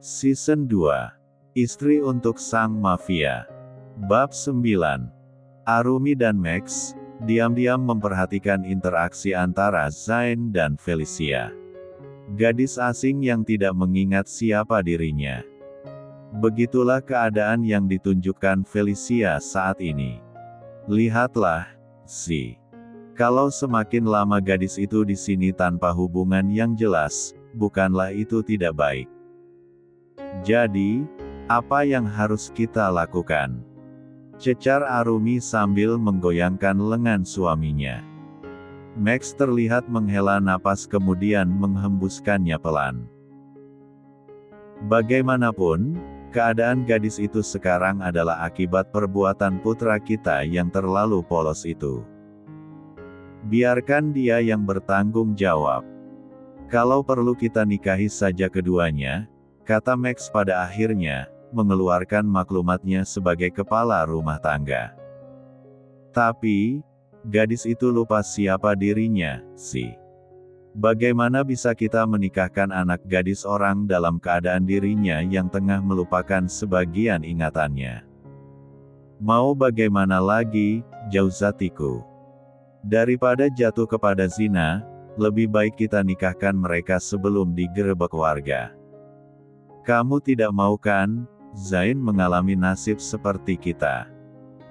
Season 2. Istri untuk Sang Mafia. Bab 9. Arumi dan Max diam-diam memperhatikan interaksi antara Zain dan Felicia. Gadis asing yang tidak mengingat siapa dirinya. Begitulah keadaan yang ditunjukkan Felicia saat ini. Lihatlah, Si. Kalau semakin lama gadis itu di sini tanpa hubungan yang jelas, bukanlah itu tidak baik. Jadi, apa yang harus kita lakukan? Cecar Arumi sambil menggoyangkan lengan suaminya. Max terlihat menghela napas kemudian menghembuskannya pelan. Bagaimanapun, keadaan gadis itu sekarang adalah akibat perbuatan putra kita yang terlalu polos itu. Biarkan dia yang bertanggung jawab. Kalau perlu kita nikahi saja keduanya, kata Max pada akhirnya, mengeluarkan maklumatnya sebagai kepala rumah tangga. Tapi, gadis itu lupa siapa dirinya, Si. Bagaimana bisa kita menikahkan anak gadis orang dalam keadaan dirinya yang tengah melupakan sebagian ingatannya? Mau bagaimana lagi, Jauzatiku? Daripada jatuh kepada zina, lebih baik kita nikahkan mereka sebelum digerebek warga. Kamu tidak mau kan, Zain mengalami nasib seperti kita?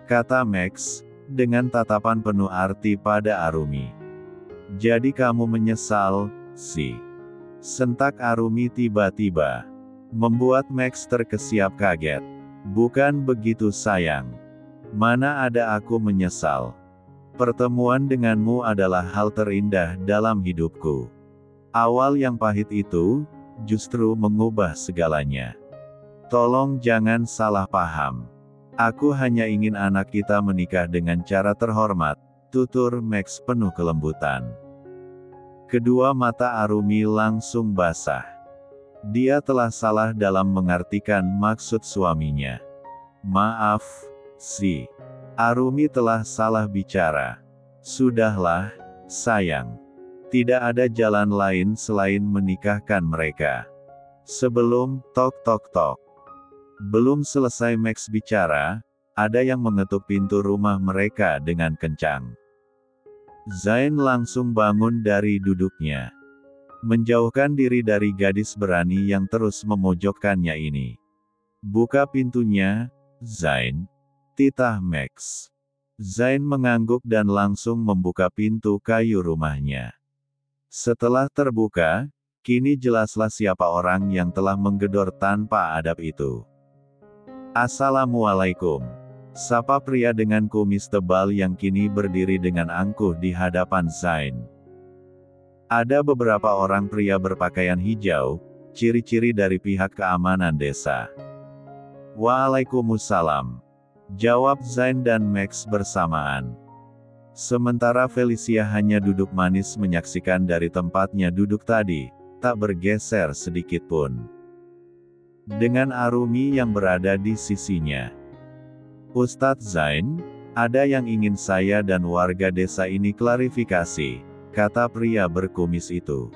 Kata Max, dengan tatapan penuh arti pada Arumi. Jadi kamu menyesal, Si? Sentak Arumi tiba-tiba. Membuat Max terkesiap kaget. Bukan begitu sayang. Mana ada aku menyesal. Pertemuan denganmu adalah hal terindah dalam hidupku. Awal yang pahit itu, justru mengubah segalanya. Tolong jangan salah paham. Aku hanya ingin anak kita menikah dengan cara terhormat, tutur Max penuh kelembutan. Kedua mata Arumi langsung basah. Dia telah salah dalam mengartikan maksud suaminya. Maaf, Si. Arumi telah salah bicara. Sudahlah, sayang. Tidak ada jalan lain selain menikahkan mereka. Sebelum, tok tok tok. Belum selesai Max bicara, ada yang mengetuk pintu rumah mereka dengan kencang. Zain langsung bangun dari duduknya. Menjauhkan diri dari gadis berani yang terus memojokkannya ini. Buka pintunya, Zain. Titah Max. Zain mengangguk dan langsung membuka pintu kayu rumahnya. Setelah terbuka, kini jelaslah siapa orang yang telah menggedor tanpa adab itu. Assalamualaikum. Sapa pria dengan kumis tebal yang kini berdiri dengan angkuh di hadapan Zain. Ada beberapa orang pria berpakaian hijau, ciri-ciri dari pihak keamanan desa. Waalaikumsalam. Jawab Zain dan Max bersamaan. Sementara Felicia hanya duduk manis menyaksikan dari tempatnya duduk tadi, tak bergeser sedikit pun. Dengan Arumi yang berada di sisinya. Ustadz Zain, ada yang ingin saya dan warga desa ini klarifikasi, kata pria berkumis itu.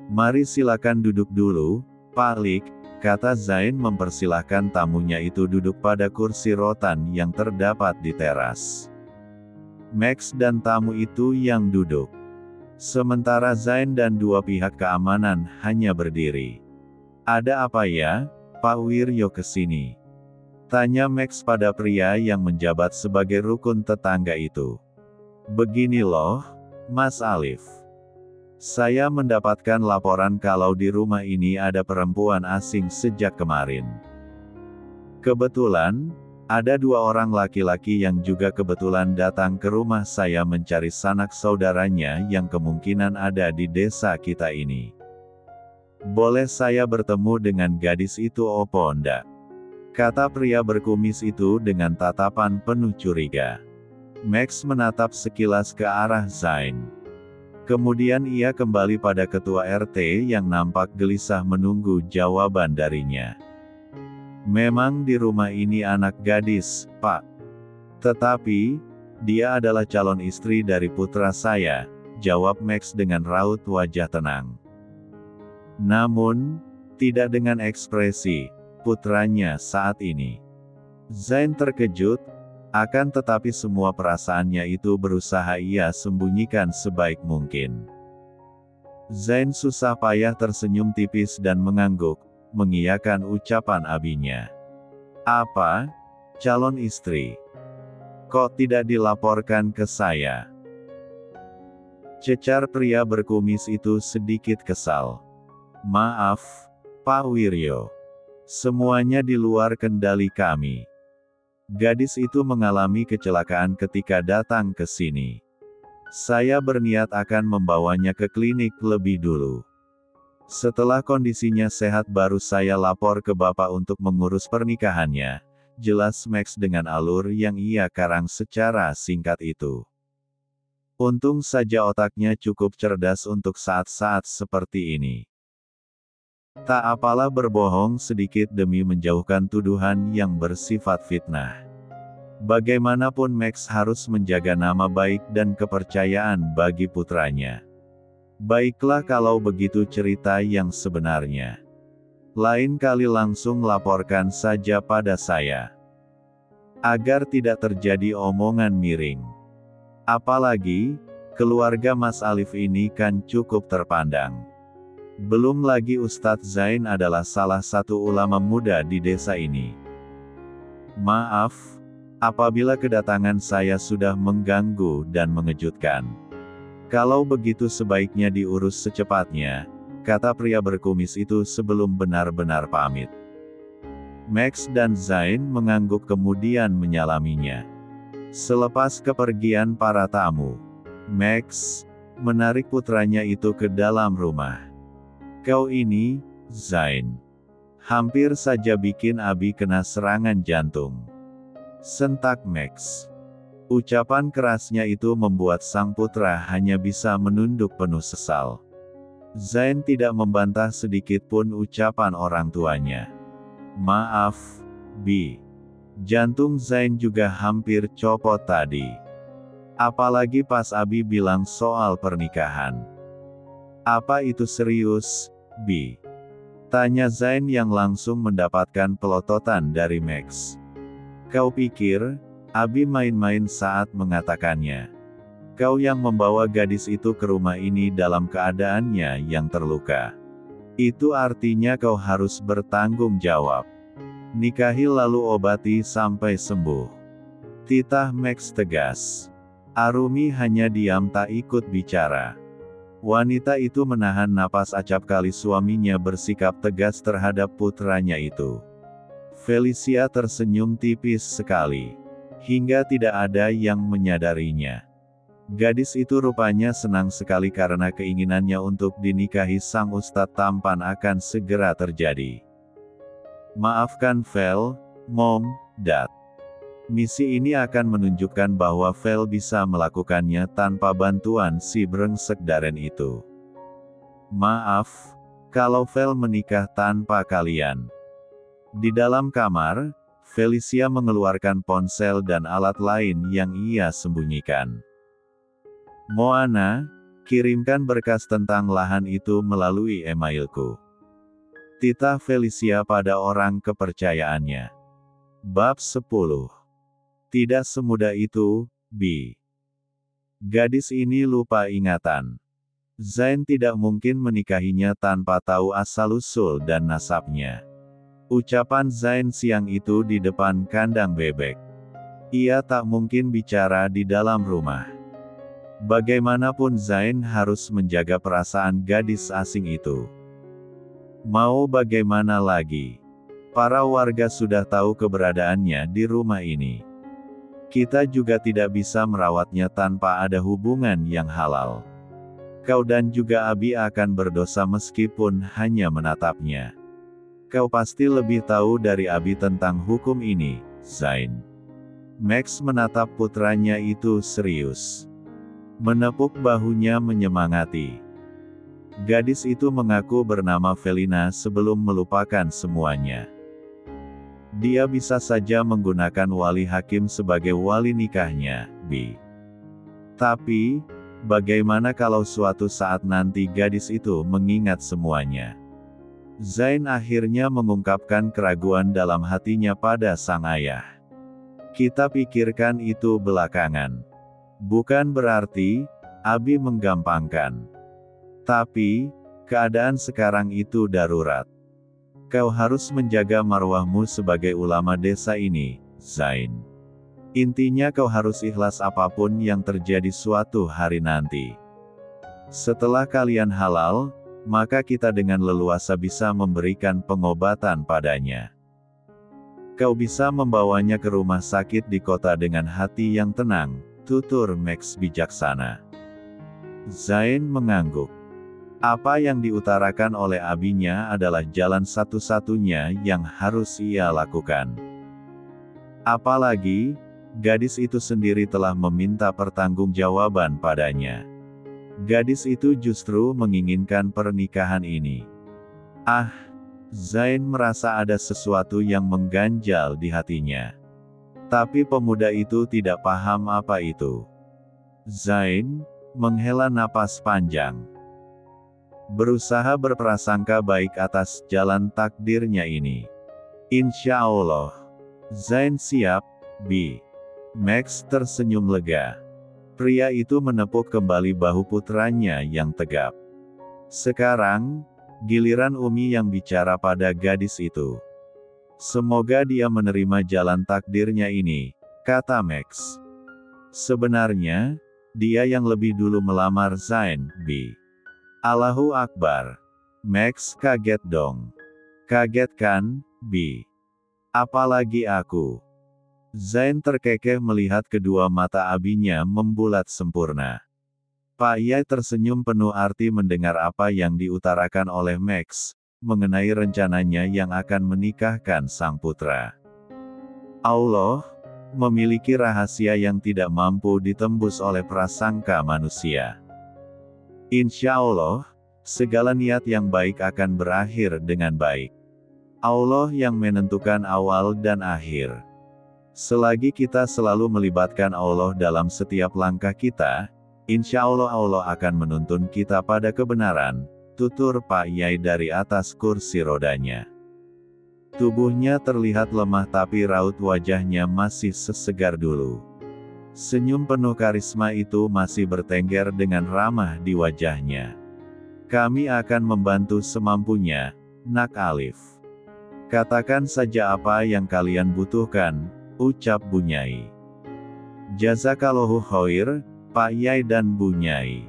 Mari silakan duduk dulu, Pak Lik, kata Zain mempersilahkan tamunya itu duduk pada kursi rotan yang terdapat di teras. Max dan tamu itu yang duduk. Sementara Zain dan dua pihak keamanan hanya berdiri. Ada apa ya, Pak Wiryo kesini? Tanya Max pada pria yang menjabat sebagai rukun tetangga itu. Begini loh, Mas Alif. Saya mendapatkan laporan kalau di rumah ini ada perempuan asing sejak kemarin. Kebetulan, ada dua orang laki-laki yang juga kebetulan datang ke rumah saya mencari sanak saudaranya yang kemungkinan ada di desa kita ini. Boleh saya bertemu dengan gadis itu opo ndak? Kata pria berkumis itu dengan tatapan penuh curiga. Max menatap sekilas ke arah Zain. Kemudian ia kembali pada ketua RT yang nampak gelisah menunggu jawaban darinya. Memang di rumah ini anak gadis, Pak. Tetapi, Dia adalah calon istri dari putra saya, jawab Max dengan raut wajah tenang. Namun, tidak dengan ekspresi putranya saat ini. Zain terkejut, akan tetapi semua perasaannya itu berusaha ia sembunyikan sebaik mungkin. Zain susah payah tersenyum tipis dan mengangguk, mengiyakan ucapan abinya. Apa? Calon istri? Kok tidak dilaporkan ke saya? Cecar pria berkumis itu sedikit kesal. Maaf, Pak Wiryo. Semuanya di luar kendali kami. Gadis itu mengalami kecelakaan ketika datang ke sini. Saya berniat akan membawanya ke klinik lebih dulu. Setelah kondisinya sehat baru saya lapor ke Bapak untuk mengurus pernikahannya, jelas Max dengan alur yang ia karang secara singkat itu. Untung saja otaknya cukup cerdas untuk saat-saat seperti ini. Tak apalah berbohong sedikit demi menjauhkan tuduhan yang bersifat fitnah. Bagaimanapun Max harus menjaga nama baik dan kepercayaan bagi putranya. Baiklah kalau begitu cerita yang sebenarnya. Lain kali langsung laporkan saja pada saya. Agar tidak terjadi omongan miring. Apalagi, keluarga Mas Alif ini kan cukup terpandang. Belum lagi Ustadz Zain adalah salah satu ulama muda di desa ini. Maaf, apabila kedatangan saya sudah mengganggu dan mengejutkan. Kalau begitu sebaiknya diurus secepatnya, kata pria berkumis itu sebelum benar-benar pamit. Max dan Zain mengangguk kemudian menyalaminya. Selepas kepergian para tamu, Max menarik putranya itu ke dalam rumah. Kau ini, Zain. Hampir saja bikin Abi kena serangan jantung. Sentak Max. Ucapan kerasnya itu membuat sang putra hanya bisa menunduk penuh sesal. Zain tidak membantah sedikit pun ucapan orang tuanya. Maaf, Bi. Jantung Zain juga hampir copot tadi. Apalagi pas Abi bilang soal pernikahan. Apa itu serius, Bi? Tanya Zain yang langsung mendapatkan pelototan dari Max. Kau pikir, Abi main-main saat mengatakannya. Kau yang membawa gadis itu ke rumah ini dalam keadaannya yang terluka. Itu artinya kau harus bertanggung jawab. Nikahi lalu obati sampai sembuh. Titah Max tegas. Arumi hanya diam tak ikut bicara. Wanita itu menahan napas acap kali suaminya bersikap tegas terhadap putranya itu. Felicia tersenyum tipis sekali. Hingga tidak ada yang menyadarinya. Gadis itu rupanya senang sekali karena keinginannya untuk dinikahi sang ustadz tampan akan segera terjadi. Maafkan Vel, Mom, Dad. Misi ini akan menunjukkan bahwa Vel bisa melakukannya tanpa bantuan si brengsek Darren itu. Maaf, kalau Vel menikah tanpa kalian. Di dalam kamar, Felicia mengeluarkan ponsel dan alat lain yang ia sembunyikan. Moana, kirimkan berkas tentang lahan itu melalui emailku. Titah Felicia pada orang kepercayaannya. Bab 10. Tidak semudah itu, Bi. Gadis ini lupa ingatan. Zain tidak mungkin menikahinya tanpa tahu asal-usul dan nasabnya. Ucapan Zain siang itu di depan kandang bebek. Ia tak mungkin bicara di dalam rumah. Bagaimanapun Zain harus menjaga perasaan gadis asing itu. Mau bagaimana lagi? Para warga sudah tahu keberadaannya di rumah ini. Kita juga tidak bisa merawatnya tanpa ada hubungan yang halal. Kau dan juga Abi akan berdosa meskipun hanya menatapnya. Kau pasti lebih tahu dari Abi tentang hukum ini, Zain. Max menatap putranya itu serius. Menepuk bahunya menyemangati. Gadis itu mengaku bernama Felina sebelum melupakan semuanya. Dia bisa saja menggunakan wali hakim sebagai wali nikahnya, B. Tapi, bagaimana kalau suatu saat nanti gadis itu mengingat semuanya? Zain akhirnya mengungkapkan keraguan dalam hatinya pada sang ayah. Kita pikirkan itu belakangan. Bukan berarti Abi menggampangkan. Tapi, keadaan sekarang itu darurat. Kau harus menjaga marwahmu sebagai ulama desa ini, Zain. Intinya kau harus ikhlas apapun yang terjadi suatu hari nanti. Setelah kalian halal, maka kita dengan leluasa bisa memberikan pengobatan padanya. Kau bisa membawanya ke rumah sakit di kota dengan hati yang tenang, tutur Max bijaksana. Zain mengangguk. Apa yang diutarakan oleh abinya adalah jalan satu-satunya yang harus ia lakukan. Apalagi, gadis itu sendiri telah meminta pertanggungjawaban padanya. Gadis itu justru menginginkan pernikahan ini. Zain merasa ada sesuatu yang mengganjal di hatinya. Tapi pemuda itu tidak paham apa itu. Zain menghela napas panjang. Berusaha berprasangka baik atas jalan takdirnya ini. Insya Allah. Zain siap, B. Max tersenyum lega. Pria itu menepuk kembali bahu putranya yang tegap. Sekarang, giliran Umi yang bicara pada gadis itu. Semoga dia menerima jalan takdirnya ini, kata Max. Sebenarnya, dia yang lebih dulu melamar Zain, B. Allahu Akbar. Max kaget dong. Kaget kan, B? Apalagi aku. Zain terkekeh melihat kedua mata abinya membulat sempurna. Pak Yai tersenyum penuh arti mendengar apa yang diutarakan oleh Max, mengenai rencananya yang akan menikahkan sang putra. Allah memiliki rahasia yang tidak mampu ditembus oleh prasangka manusia. Insya Allah, segala niat yang baik akan berakhir dengan baik. Allah yang menentukan awal dan akhir. Selagi kita selalu melibatkan Allah dalam setiap langkah kita, insya Allah Allah akan menuntun kita pada kebenaran, tutur Pak Yai dari atas kursi rodanya. Tubuhnya terlihat lemah tapi raut wajahnya masih sesegar dulu. Senyum penuh karisma itu masih bertengger dengan ramah di wajahnya. Kami akan membantu semampunya, Nak Alif. Katakan saja apa yang kalian butuhkan, ucap Bu Nyai. Jazakallahu khair, Pak Yai dan Bu Nyai.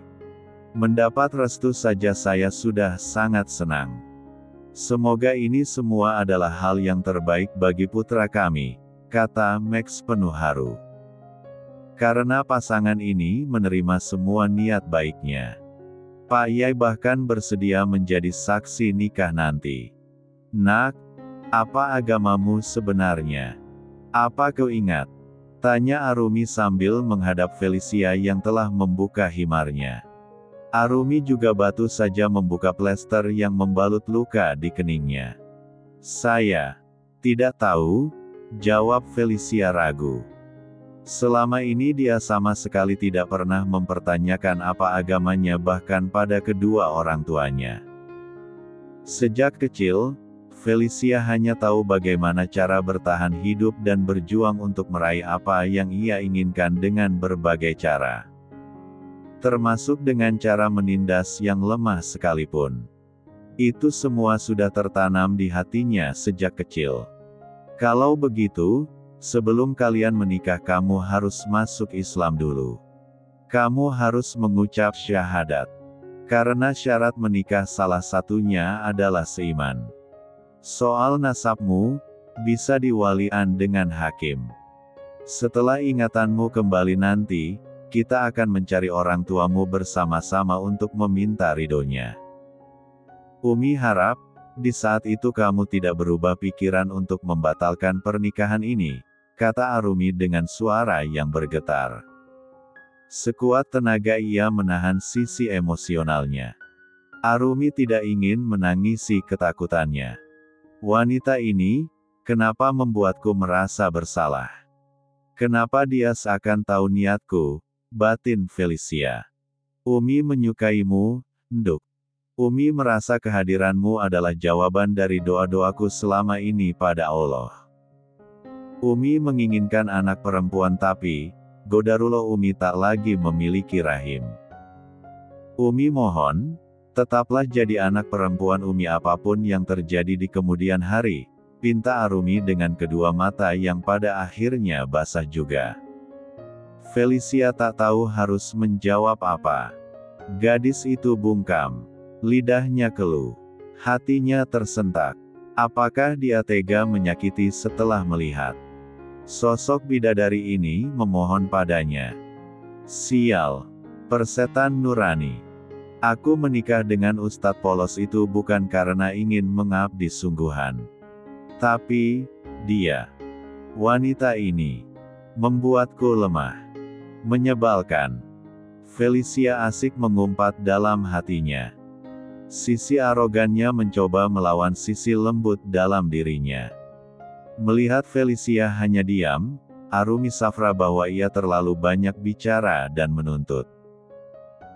Mendapat restu saja saya sudah sangat senang. Semoga ini semua adalah hal yang terbaik bagi putra kami, kata Max penuh haru. Karena pasangan ini menerima semua niat baiknya. Pak Yai bahkan bersedia menjadi saksi nikah nanti. Nak, apa agamamu sebenarnya? Apa kau ingat? Tanya Arumi sambil menghadap Felicia yang telah membuka himarnya. Arumi juga batu saja membuka plester yang membalut luka di keningnya. Saya tidak tahu, jawab Felicia ragu. Selama ini dia sama sekali tidak pernah mempertanyakan apa agamanya bahkan pada kedua orang tuanya. Sejak kecil, Felicia hanya tahu bagaimana cara bertahan hidup dan berjuang untuk meraih apa yang ia inginkan dengan berbagai cara. Termasuk dengan cara menindas yang lemah sekalipun. Itu semua sudah tertanam di hatinya sejak kecil. Kalau begitu, sebelum kalian menikah kamu harus masuk Islam dulu. Kamu harus mengucap syahadat. Karena syarat menikah salah satunya adalah seiman. Soal nasabmu, bisa diwalian dengan hakim. Setelah ingatanmu kembali nanti, kita akan mencari orang tuamu bersama-sama untuk meminta ridhonya. Umi harap, di saat itu kamu tidak berubah pikiran untuk membatalkan pernikahan ini, kata Arumi dengan suara yang bergetar. Sekuat tenaga ia menahan sisi emosionalnya. Arumi tidak ingin menangisi ketakutannya. Wanita ini, kenapa membuatku merasa bersalah? Kenapa dia seakan tahu niatku, batin Felicia. Umi menyukaimu, Nduk. Umi merasa kehadiranmu adalah jawaban dari doa-doaku selama ini pada Allah. Umi menginginkan anak perempuan tapi, godarullah Umi tak lagi memiliki rahim. Umi mohon, tetaplah jadi anak perempuan Umi apapun yang terjadi di kemudian hari, pinta Arumi dengan kedua mata yang pada akhirnya basah juga. Felicia tak tahu harus menjawab apa. Gadis itu bungkam. Lidahnya keluh. Hatinya tersentak. Apakah dia tega menyakiti setelah melihat sosok bidadari ini memohon padanya? Sial. Persetan nurani. Aku menikah dengan Ustadz polos itu bukan karena ingin mengabdi sungguhan. Tapi, dia. Wanita ini. Membuatku lemah. Menyebalkan. Felicia asik mengumpat dalam hatinya. Sisi arogannya mencoba melawan sisi lembut dalam dirinya. Melihat Felicia hanya diam, Arumi safra bahwa ia terlalu banyak bicara dan menuntut.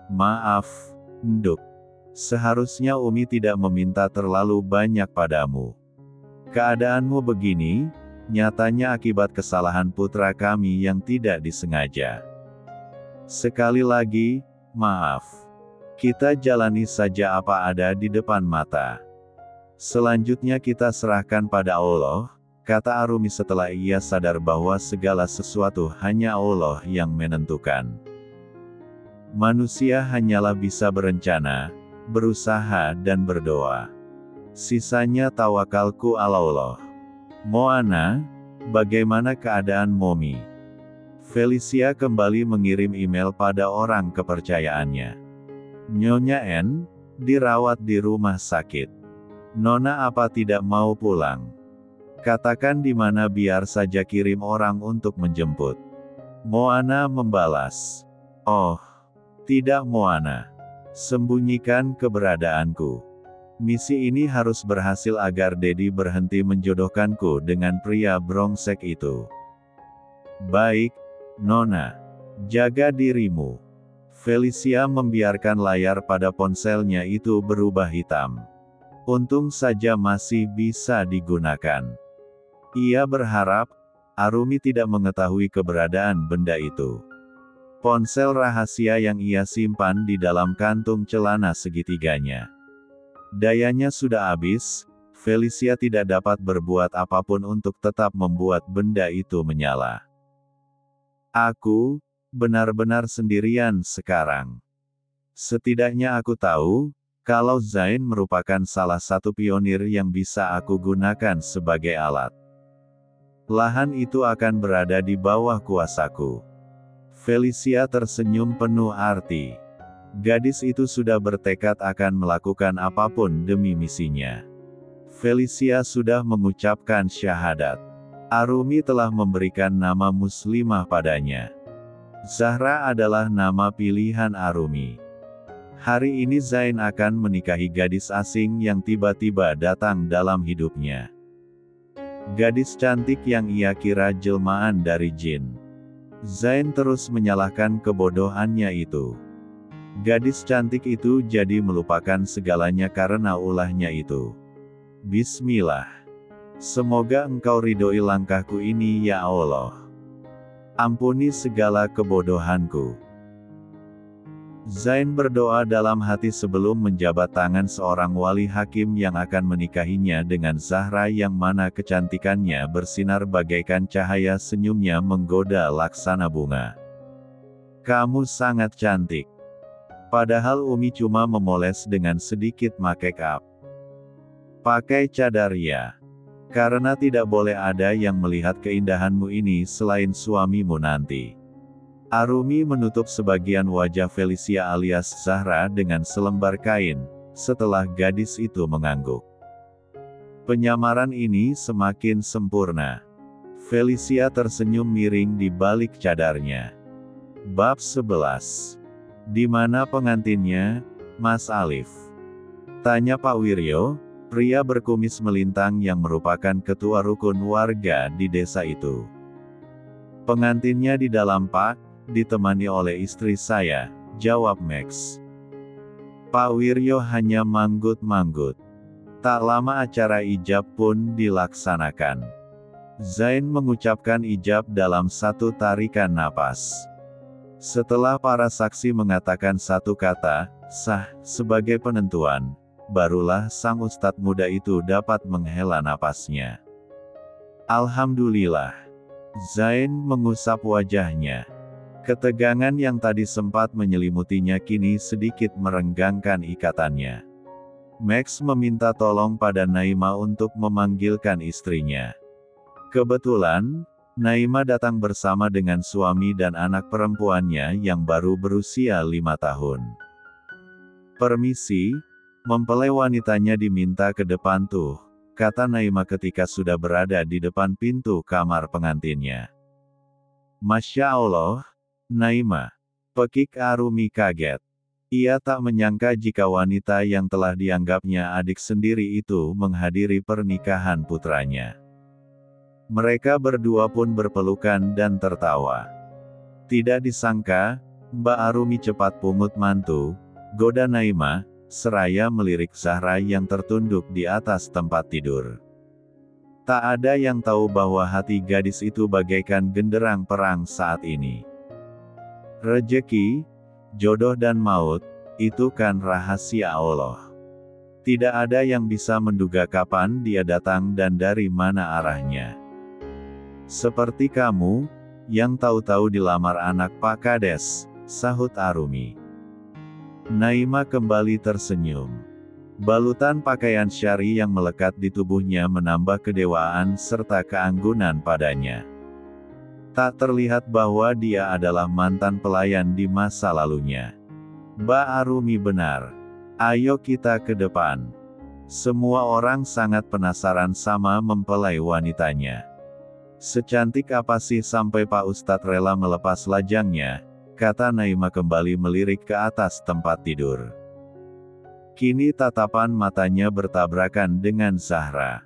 Maaf, Nduk. Seharusnya Umi tidak meminta terlalu banyak padamu. Keadaanmu begini, nyatanya akibat kesalahan putra kami yang tidak disengaja. Sekali lagi, maaf. Kita jalani saja apa ada di depan mata. Selanjutnya kita serahkan pada Allah, kata Arumi setelah ia sadar bahwa segala sesuatu hanya Allah yang menentukan. Manusia hanyalah bisa berencana, berusaha dan berdoa. Sisanya tawakalku ala Allah. Moana, bagaimana keadaan Momi? Felicia kembali mengirim email pada orang kepercayaannya. Nyonya N, dirawat di rumah sakit. Nona apa tidak mau pulang? Katakan di mana biar saja kirim orang untuk menjemput. Moana membalas. Oh, tidak Moana. Sembunyikan keberadaanku. Misi ini harus berhasil agar Dedi berhenti menjodohkanku dengan pria brengsek itu. Baik, Nona. Jaga dirimu. Felicia membiarkan layar pada ponselnya itu berubah hitam. Untung saja masih bisa digunakan. Ia berharap, Arumi tidak mengetahui keberadaan benda itu. Ponsel rahasia yang ia simpan di dalam kantung celana segitiganya. Dayanya sudah habis, Felicia tidak dapat berbuat apapun untuk tetap membuat benda itu menyala. Aku, benar-benar sendirian sekarang. Setidaknya aku tahu, kalau Zain merupakan salah satu pionir yang bisa aku gunakan sebagai alat. Lahan itu akan berada di bawah kuasaku. Felicia tersenyum penuh arti. Gadis itu sudah bertekad akan melakukan apapun demi misinya. Felicia sudah mengucapkan syahadat. Arumi telah memberikan nama muslimah padanya. Zahra adalah nama pilihan Arumi. Hari ini Zain akan menikahi gadis asing yang tiba-tiba datang dalam hidupnya. Gadis cantik yang ia kira jelmaan dari jin. Zain terus menyalahkan kebodohannya itu. Gadis cantik itu jadi melupakan segalanya karena ulahnya itu. Bismillah. Semoga engkau ridhoi langkahku ini ya Allah. Ampuni segala kebodohanku. Zain berdoa dalam hati sebelum menjabat tangan seorang wali hakim yang akan menikahinya dengan Zahra yang mana kecantikannya bersinar bagaikan cahaya senyumnya menggoda laksana bunga. Kamu sangat cantik. Padahal Umi cuma memoles dengan sedikit make up. Pakai cadar ya. Karena tidak boleh ada yang melihat keindahanmu ini selain suamimu nanti. Arumi menutup sebagian wajah Felicia alias Zahra dengan selembar kain, setelah gadis itu mengangguk. Penyamaran ini semakin sempurna. Felicia tersenyum miring di balik cadarnya. Bab 11. Di mana pengantinnya, Mas Alif? Tanya Pak Wiryo, pria berkumis melintang yang merupakan ketua rukun warga di desa itu. Pengantinnya di dalam Pak, ditemani oleh istri saya, jawab Max. Pak Wiryo hanya manggut-manggut. Tak lama acara ijab pun dilaksanakan. Zain mengucapkan ijab dalam satu tarikan napas. Setelah para saksi mengatakan satu kata, sah, sebagai penentuan, barulah sang ustadz muda itu dapat menghela napasnya. Alhamdulillah. Zain mengusap wajahnya. Ketegangan yang tadi sempat menyelimutinya kini sedikit merenggangkan ikatannya. Max meminta tolong pada Naima untuk memanggilkan istrinya. Kebetulan, Naima datang bersama dengan suami dan anak perempuannya yang baru berusia 5 tahun. Permisi, mempelai wanitanya diminta ke depan tuh, kata Naima ketika sudah berada di depan pintu kamar pengantinnya. Masya Allah, Naima. Pekik Arumi kaget. Ia tak menyangka jika wanita yang telah dianggapnya adik sendiri itu menghadiri pernikahan putranya. Mereka berdua pun berpelukan dan tertawa. Tidak disangka, Mbak Arumi cepat pungut mantu, goda Naima, seraya melirik Zahra yang tertunduk di atas tempat tidur. Tak ada yang tahu bahwa hati gadis itu bagaikan genderang perang saat ini. Rejeki, jodoh dan maut, itu kan rahasia Allah. Tidak ada yang bisa menduga kapan dia datang dan dari mana arahnya. Seperti kamu, yang tahu-tahu dilamar anak Pak Kades, sahut Arumi. Naima kembali tersenyum. Balutan pakaian syari yang melekat di tubuhnya menambah kedewaan serta keanggunan padanya. Tak terlihat bahwa dia adalah mantan pelayan di masa lalunya. Mbak Arumi benar. Ayo kita ke depan. Semua orang sangat penasaran sama mempelai wanitanya. Secantik apa sih sampai Pak Ustadz rela melepas lajangnya, kata Naima kembali melirik ke atas tempat tidur. Kini tatapan matanya bertabrakan dengan Zahra.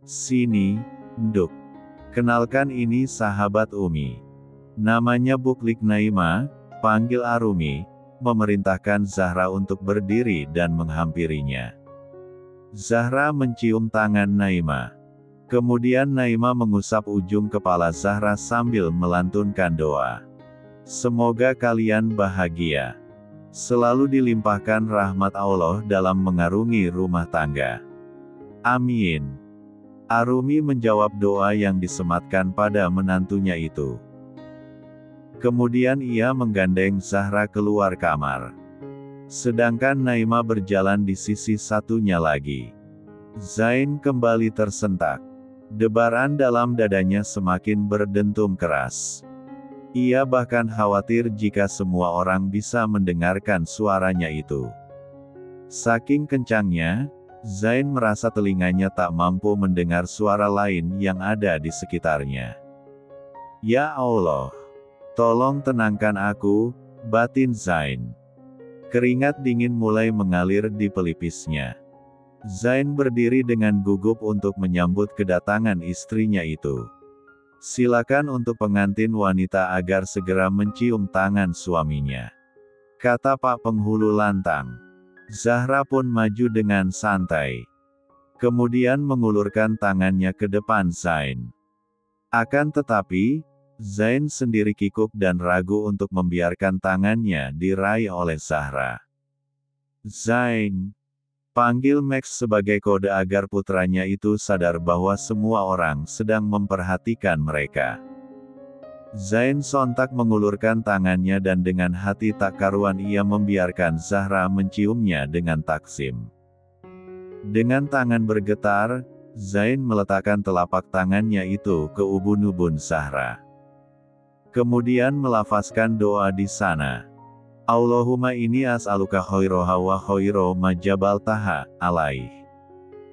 Sini, Nduk. Kenalkan ini sahabat Umi. Namanya Buklik Naima, panggil Arumi, memerintahkan Zahra untuk berdiri dan menghampirinya. Zahra mencium tangan Naima. Kemudian Naima mengusap ujung kepala Zahra sambil melantunkan doa. Semoga kalian bahagia. Selalu dilimpahkan rahmat Allah dalam mengarungi rumah tangga. Amin. Arumi menjawab doa yang disematkan pada menantunya itu. Kemudian ia menggandeng Zahra keluar kamar. Sedangkan Naima berjalan di sisi satunya lagi. Zain kembali tersentak. Debaran dalam dadanya semakin berdentum keras. Ia bahkan khawatir jika semua orang bisa mendengarkan suaranya itu. Saking kencangnya, Zain merasa telinganya tak mampu mendengar suara lain yang ada di sekitarnya. Ya Allah, tolong tenangkan aku, batin Zain. Keringat dingin mulai mengalir di pelipisnya. Zain berdiri dengan gugup untuk menyambut kedatangan istrinya itu. Silakan untuk pengantin wanita agar segera mencium tangan suaminya, kata Pak Penghulu lantang. Zahra pun maju dengan santai. Kemudian mengulurkan tangannya ke depan Zain. Akan tetapi, Zain sendiri kikuk dan ragu untuk membiarkan tangannya diraih oleh Zahra. Zain, panggil Max sebagai kode agar putranya itu sadar bahwa semua orang sedang memperhatikan mereka. Zain sontak mengulurkan tangannya dan dengan hati tak karuan ia membiarkan Zahra menciumnya dengan taksim. Dengan tangan bergetar, Zain meletakkan telapak tangannya itu ke ubun-ubun Zahra. Kemudian melafazkan doa di sana. Allahumma inni as'aluka khairaha wa khaira ma jabaltaha alaih.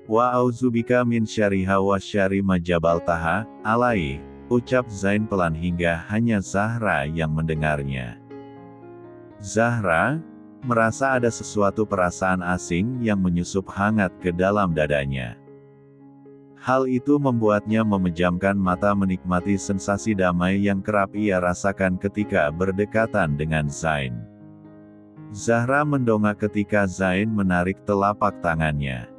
Wa auzubika min syarriha wa syarri ma jabaltaha alaih, ucap Zain pelan hingga hanya Zahra yang mendengarnya. Zahra merasa ada sesuatu perasaan asing yang menyusup hangat ke dalam dadanya. Hal itu membuatnya memejamkan mata menikmati sensasi damai yang kerap ia rasakan ketika berdekatan dengan Zain. Zahra mendongak ketika Zain menarik telapak tangannya.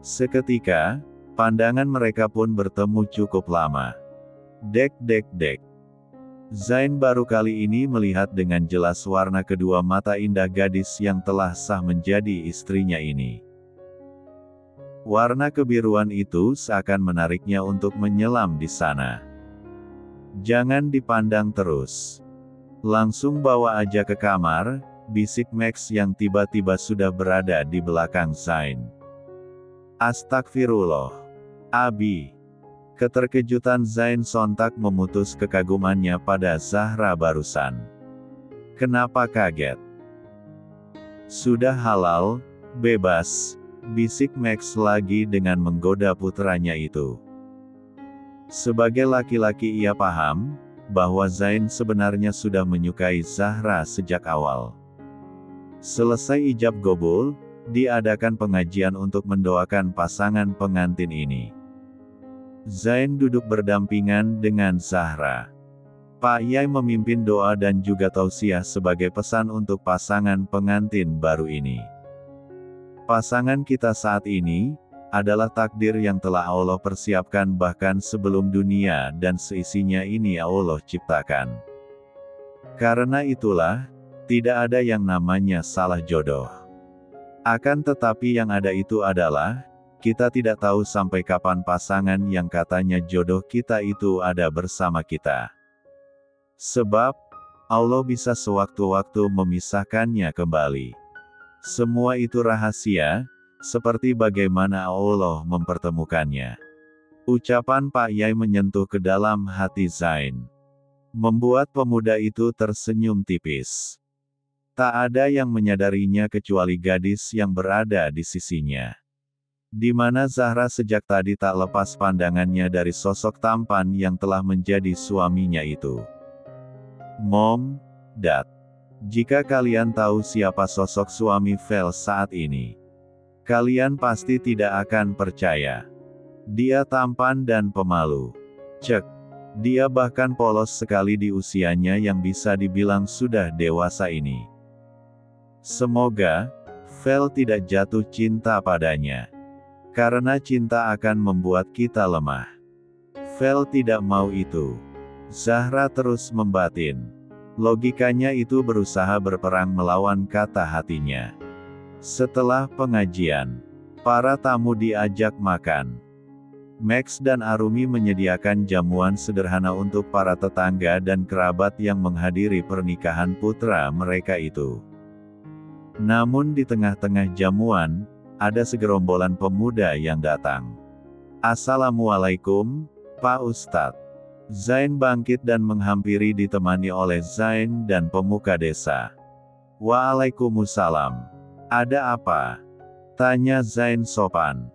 Seketika, pandangan mereka pun bertemu cukup lama. Dek dek dek. Zain baru kali ini melihat dengan jelas warna kedua mata indah gadis yang telah sah menjadi istrinya ini. Warna kebiruan itu seakan menariknya untuk menyelam di sana. Jangan dipandang terus. Langsung bawa aja ke kamar, bisik Max yang tiba-tiba sudah berada di belakang Zain. Astagfirullah. Abi. Keterkejutan Zain sontak memutus kekagumannya pada Zahra barusan. Kenapa kaget? Sudah halal, bebas, bisik Max lagi dengan menggoda putranya itu. Sebagai laki-laki ia paham, bahwa Zain sebenarnya sudah menyukai Zahra sejak awal. Selesai ijab gobul, diadakan pengajian untuk mendoakan pasangan pengantin ini. Zain duduk berdampingan dengan Zahra. Pak Yai memimpin doa dan juga tausiah sebagai pesan untuk pasangan pengantin baru ini. Pasangan kita saat ini, adalah takdir yang telah Allah persiapkan bahkan sebelum dunia dan seisinya ini Allah ciptakan. Karena itulah, tidak ada yang namanya salah jodoh. Akan tetapi yang ada itu adalah, kita tidak tahu sampai kapan pasangan yang katanya jodoh kita itu ada bersama kita. Sebab, Allah bisa sewaktu-waktu memisahkannya kembali. Semua itu rahasia, seperti bagaimana Allah mempertemukannya. Ucapan Pak Yai menyentuh ke dalam hati Zain. Membuat pemuda itu tersenyum tipis. Tak ada yang menyadarinya kecuali gadis yang berada di sisinya. Di mana Zahra sejak tadi tak lepas pandangannya dari sosok tampan yang telah menjadi suaminya itu. Mom, Dad. Jika kalian tahu siapa sosok suami Vel saat ini, kalian pasti tidak akan percaya. Dia tampan dan pemalu. Cek. Dia bahkan polos sekali di usianya yang bisa dibilang sudah dewasa ini. Semoga Vel tidak jatuh cinta padanya. Karena cinta akan membuat kita lemah. Vel tidak mau itu. Zahra terus membatin. Logikanya itu berusaha berperang melawan kata hatinya. Setelah pengajian, para tamu diajak makan. Max dan Arumi menyediakan jamuan sederhana untuk para tetangga dan kerabat yang menghadiri pernikahan putra mereka itu. Namun di tengah-tengah jamuan, ada segerombolan pemuda yang datang. Assalamualaikum, Pak Ustadz. Zain bangkit dan menghampiri ditemani oleh Zain dan pemuka desa. Waalaikumsalam. Ada apa? Tanya Zain sopan.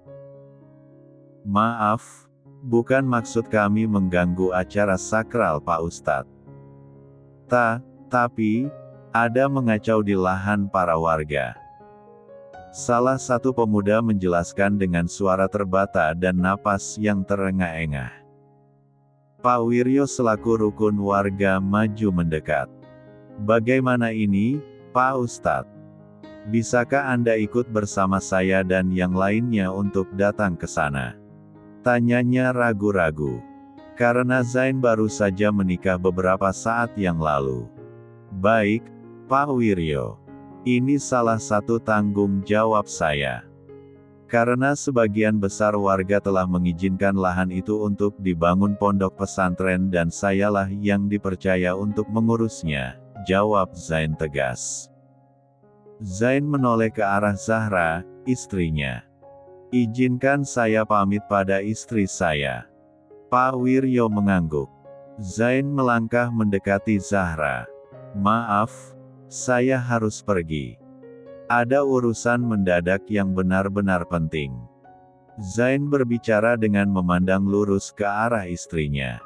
Maaf, bukan maksud kami mengganggu acara sakral Pak Ustadz. Tapi, ada mengacau di lahan para warga. Salah satu pemuda menjelaskan dengan suara terbata dan napas yang terengah-engah. Pak Wiryo selaku rukun warga maju mendekat. Bagaimana ini, Pak Ustadz? Bisakah Anda ikut bersama saya dan yang lainnya untuk datang ke sana? Tanyanya ragu-ragu. Karena Zain baru saja menikah beberapa saat yang lalu. Baik, Pak Wiryo. Ini salah satu tanggung jawab saya. Karena sebagian besar warga telah mengizinkan lahan itu untuk dibangun pondok pesantren dan sayalah yang dipercaya untuk mengurusnya, jawab Zain tegas. Zain menoleh ke arah Zahra, istrinya. Izinkan saya pamit pada istri saya. Pak Wiryo mengangguk. Zain melangkah mendekati Zahra. Maaf, saya harus pergi. Ada urusan mendadak yang benar-benar penting. Zain berbicara dengan memandang lurus ke arah istrinya.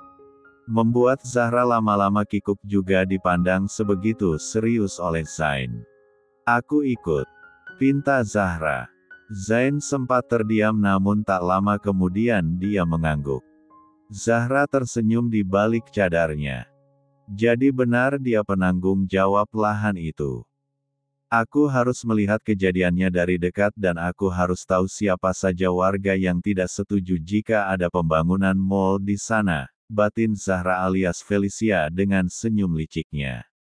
Membuat Zahra lama-lama kikuk juga dipandang sebegitu serius oleh Zain. Aku ikut. Pinta Zahra. Zain sempat terdiam namun tak lama kemudian dia mengangguk. Zahra tersenyum di balik cadarnya. Jadi benar dia penanggung jawab lahan itu. Aku harus melihat kejadiannya dari dekat dan aku harus tahu siapa saja warga yang tidak setuju jika ada pembangunan mal di sana, batin Zahra alias Felicia dengan senyum liciknya.